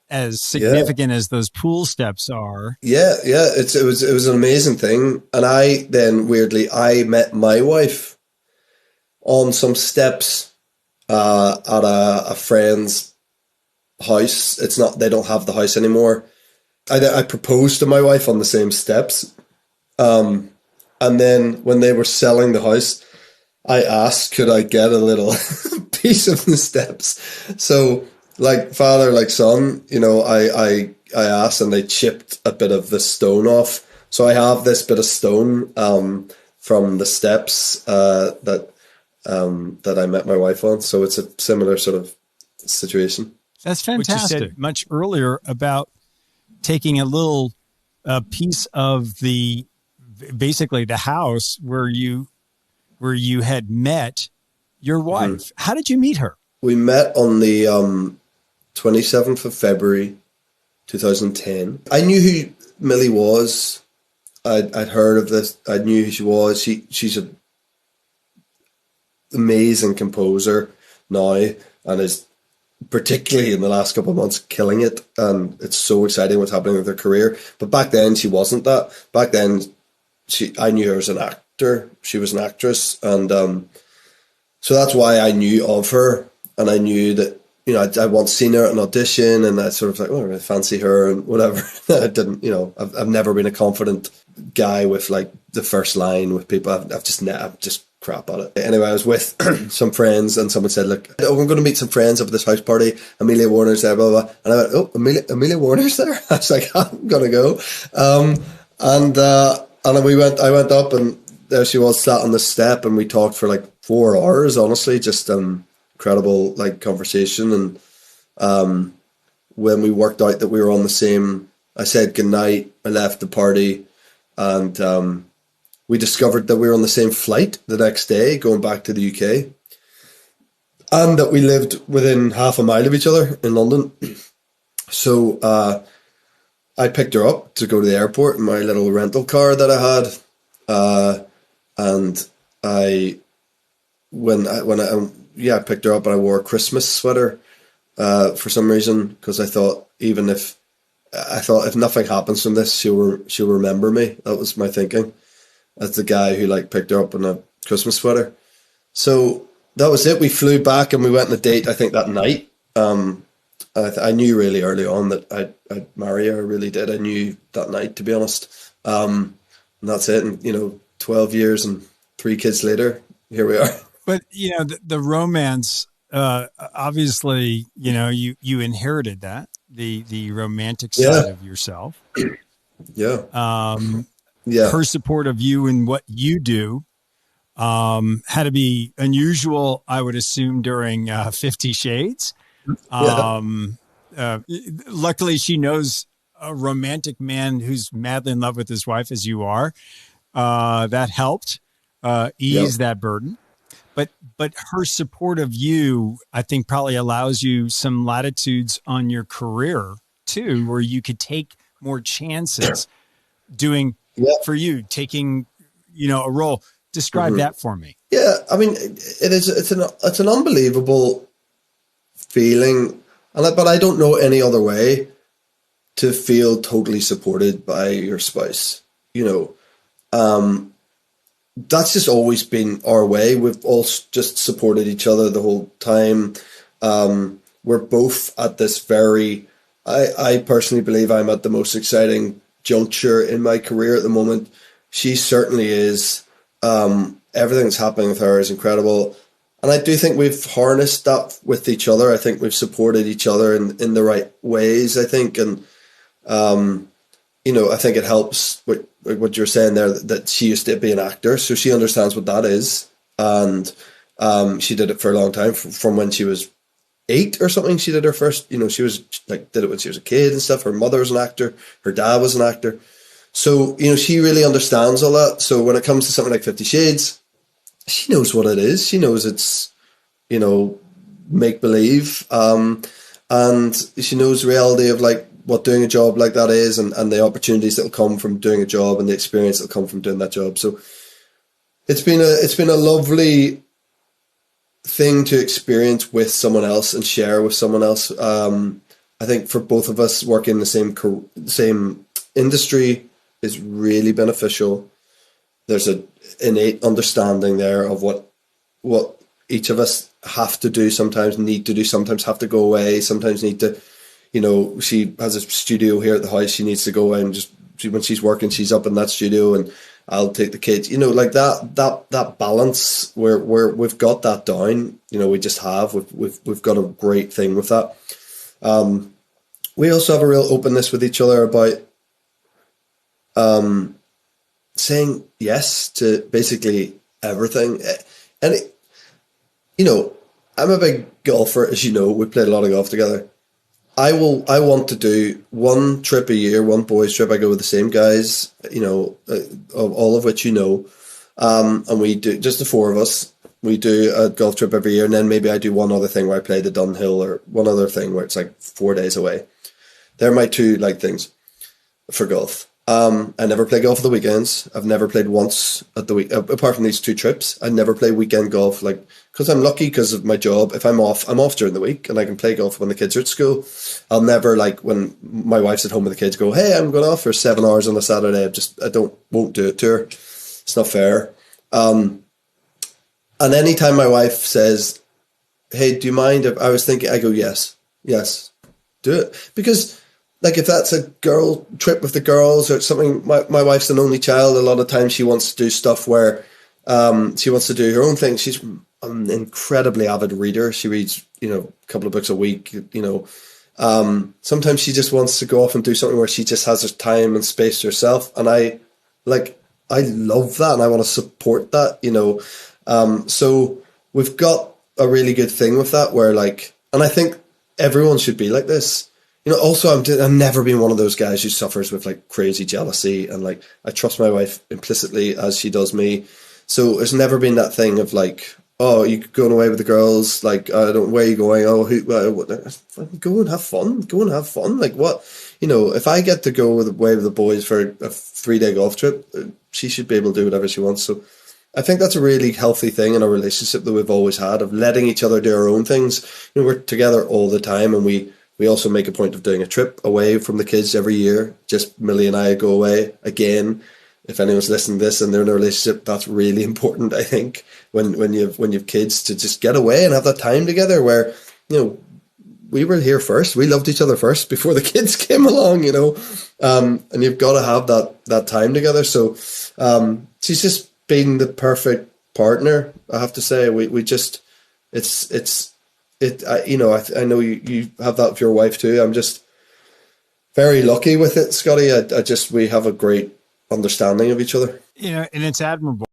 as Yeah. significant as those pool steps are. Yeah, yeah. It was an amazing thing. And I then weirdly I met my wife on some steps at a friend's house. It's not, they don't have the house anymore. I proposed to my wife on the same steps. And then when they were selling the house, I asked, could I get a little piece of the steps? So like father, like son, I asked and they chipped a bit of the stone off. So I have this bit of stone from the steps that I met my wife on. So it's a similar sort of situation. That's fantastic. What you said much earlier about taking a little piece of basically the house where you had met your wife. Mm-hmm. How did you meet her? We met on the 27th of February, 2010. I knew who Millie was. I'd heard of this. I knew who she was. She's an amazing composer now and is particularly in the last couple of months killing it. And it's so exciting what's happening with her career. But back then she wasn't that. Back then I knew her as an actor. She was an actress. And so that's why I knew of her. And I knew that, I once seen her at an audition and I sort of like, oh, I fancy her and whatever. I didn't, I've never been a confident guy with like the first line with people. I'm just crap at it. Anyway, I was with some friends and someone said, look, we're going to meet some friends up at this house party. Amelia Warner's there, blah, blah. And I went, oh, Amelia Warner's there? I was like, I'm going to go. And I went up and there she was sat on the step and we talked for like 4 hours, honestly, just incredible like conversation. And when we worked out that we were on the same, I said goodnight, I left the party and we discovered that we were on the same flight the next day going back to the UK and that we lived within half a mile of each other in London. So I picked her up to go to the airport in my little rental car that I had. And I picked her up and I wore a Christmas sweater for some reason because I thought if nothing happens from this, she'll remember me. That was my thinking. As the guy who like picked her up in a Christmas sweater. So that was it. We flew back and we went on a date, I think that night. I knew really early on that I'd marry her. I really did. I knew that night, to be honest. And that's it. And, 12 years and 3 kids later, here we are. But, the romance, obviously, you inherited that, the romantic side of yourself. Yeah. Her support of you and what you do had to be unusual, I would assume, during 50 Shades. Luckily, she knows a romantic man who's madly in love with his wife, as you are. That helped ease that burden. But her support of you, I think, probably allows you some latitudes on your career, too, where you could take more chances doing for you, taking, a role. Describe that for me. Yeah, I mean, it's an unbelievable feeling, but I don't know any other way to feel totally supported by your spouse. That's just always been our way. We've all just supported each other the whole time. We're both at this I personally believe I'm at the most exciting juncture in my career at the moment. She certainly is. Everything that's happening with her is incredible. And I do think we've harnessed that with each other. I think we've supported each other in the right ways, I think. And, I think it helps with what you're saying there, that she used to be an actor. So she understands what that is. And she did it for a long time, from when she was 8 or something. She did her first, she was like, did it when she was a kid and stuff. Her mother was an actor. Her dad was an actor. So, she really understands all that. So when it comes to something like 50 Shades, she knows what it is. She knows it's, make-believe. And she knows the reality of like what doing a job like that is and the opportunities that will come from doing a job and the experience that will come from doing that job. So it's been a lovely thing to experience with someone else and share with someone else. I think for both of us working in the same industry is really beneficial. There's an innate understanding there of what each of us have to do, sometimes need to do, sometimes have to go away, sometimes need to, she has a studio here at the house. She needs to go away and when she's working, she's up in that studio and I'll take the kids, like that balance where we've got that down, we just have, we've got a great thing with that. We also have a real openness with each other about, saying yes to basically everything. And I'm a big golfer, as you know. We played a lot of golf together. I want to do one trip a year, one boys trip. I go with the same guys, all of which and we do, just the four of us. We do a golf trip every year, and then maybe I do one other thing where I play the Dunhill, or one other thing where it's like 4 days away. They're my two things for golf. I never play golf at the weekends. I've never played once at the week, apart from these two trips. I never play weekend golf, because I'm lucky because of my job. If I'm off during the week and I can play golf when the kids are at school. I'll never, when my wife's at home with the kids, go, hey, I'm going off for 7 hours on a Saturday. Won't do it to her. It's not fair. And anytime my wife says, hey, do you mind if I was thinking, I go, yes, do it. Because if that's a girl trip with the girls or something, my wife's an only child. A lot of times she wants to do stuff where she wants to do her own thing. She's an incredibly avid reader. She reads, a couple of books a week, Sometimes she just wants to go off and do something where she just has her time and space to herself. And I love that and I want to support that, So we've got a really good thing with that where and I think everyone should be like this. Also, I've never been one of those guys who suffers with crazy jealousy, and I trust my wife implicitly as she does me. So there's never been that thing of oh, you going away with the girls? I don't. Where are you going? Oh, go and have fun. Go and have fun. What? If I get to go away with the boys for a 3-day golf trip, she should be able to do whatever she wants. So I think that's a really healthy thing in a relationship that we've always had, of letting each other do our own things. We're together all the time, and we also make a point of doing a trip away from the kids every year. Just Millie and I go away. Again, if anyone's listening to this and they're in a relationship, that's really important, I think, when you have kids, to just get away and have that time together where, we were here first. We loved each other first before the kids came along, and you've got to have that time together. So she's just been the perfect partner, I have to say. I know you have that with your wife too. I'm just very lucky with it, Scotty. We have a great understanding of each other. And it's admirable.